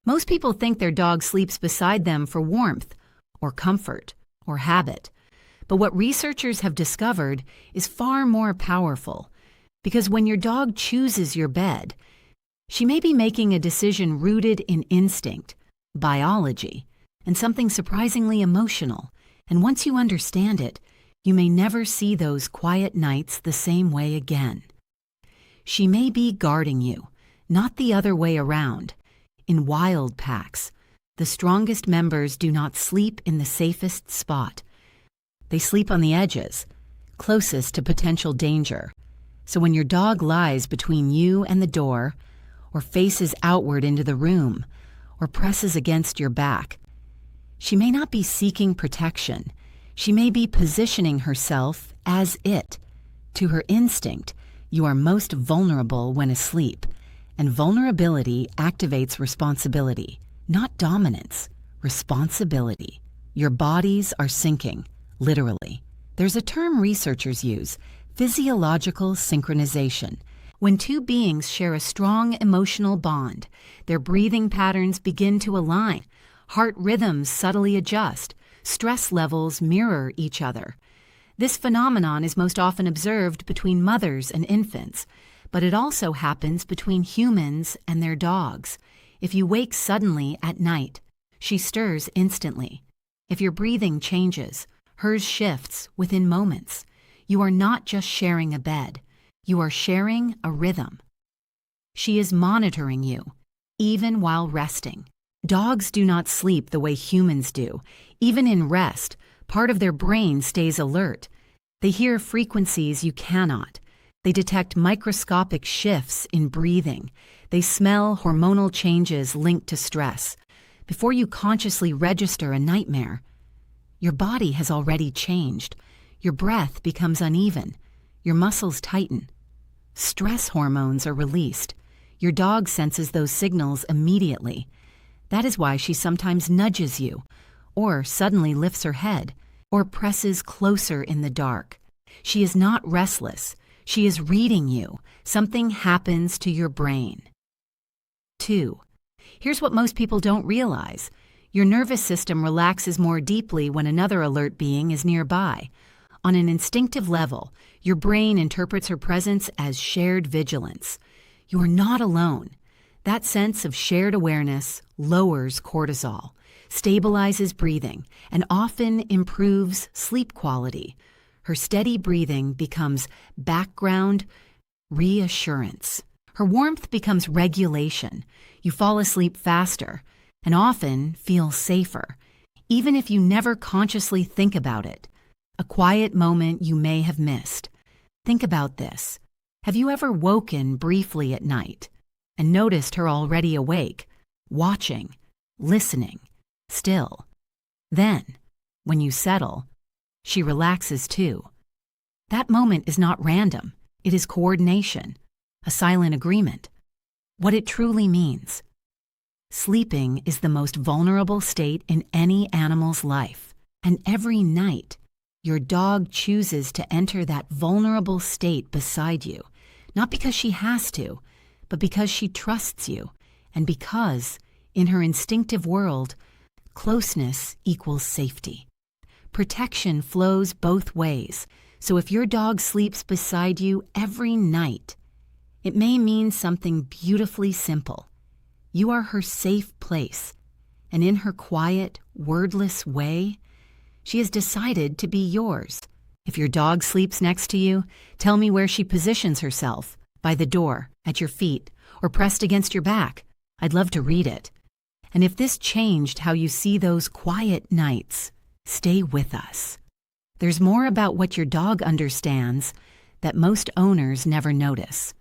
Most people think their dog sleeps beside them for warmth or comfort or habit. But what researchers have discovered is far more powerful, because when your dog chooses your bed, she may be making a decision rooted in instinct, biology, and something surprisingly emotional. And once you understand it, you may never see those quiet nights the same way again. She may be guarding you, not the other way around. In wild packs, the strongest members do not sleep in the safest spot. They sleep on the edges, closest to potential danger. So when your dog lies between you and the door, or faces outward into the room, or presses against your back, she may not be seeking protection. She may be positioning herself as it. To her instinct, you are most vulnerable when asleep, and vulnerability activates responsibility, not dominance, responsibility. Your bodies are syncing, literally. There's a term researchers use, physiological synchronization. When two beings share a strong emotional bond, their breathing patterns begin to align, heart rhythms subtly adjust, stress levels mirror each other. This phenomenon is most often observed between mothers and infants, but it also happens between humans and their dogs. If you wake suddenly at night, she stirs instantly. If your breathing changes, hers shifts within moments. You are not just sharing a bed. You are sharing a rhythm. She is monitoring you, even while resting. Dogs do not sleep the way humans do. Even in rest, part of their brain stays alert. They hear frequencies you cannot. They detect microscopic shifts in breathing. They smell hormonal changes linked to stress. Before you consciously register a nightmare, your body has already changed. Your breath becomes uneven. Your muscles tighten. Stress hormones are released. Your dog senses those signals immediately. That is why she sometimes nudges you, or suddenly lifts her head, or presses closer in the dark. She is not restless. She is reading you. Something happens to your brain. 2. Here's what most people don't realize. Your nervous system relaxes more deeply when another alert being is nearby. On an instinctive level, your brain interprets her presence as shared vigilance. You are not alone. That sense of shared awareness lowers cortisol, stabilizes breathing, and often improves sleep quality. Her steady breathing becomes background reassurance. Her warmth becomes regulation. You fall asleep faster and often feel safer, even if you never consciously think about it. A quiet moment you may have missed. Think about this. Have you ever woken briefly at night and noticed her already awake, watching, listening, still? Then, when you settle, she relaxes too. That moment is not random. It is coordination, a silent agreement. What it truly means. Sleeping is the most vulnerable state in any animal's life, and every night, your dog chooses to enter that vulnerable state beside you, not because she has to, but because she trusts you, and because, in her instinctive world, closeness equals safety. Protection flows both ways, so if your dog sleeps beside you every night, it may mean something beautifully simple. You are her safe place, and in her quiet, wordless way, she has decided to be yours. If your dog sleeps next to you, tell me where she positions herself, by the door, at your feet, or pressed against your back. I'd love to read it. And if this changed how you see those quiet nights, stay with us. There's more about what your dog understands that most owners never notice.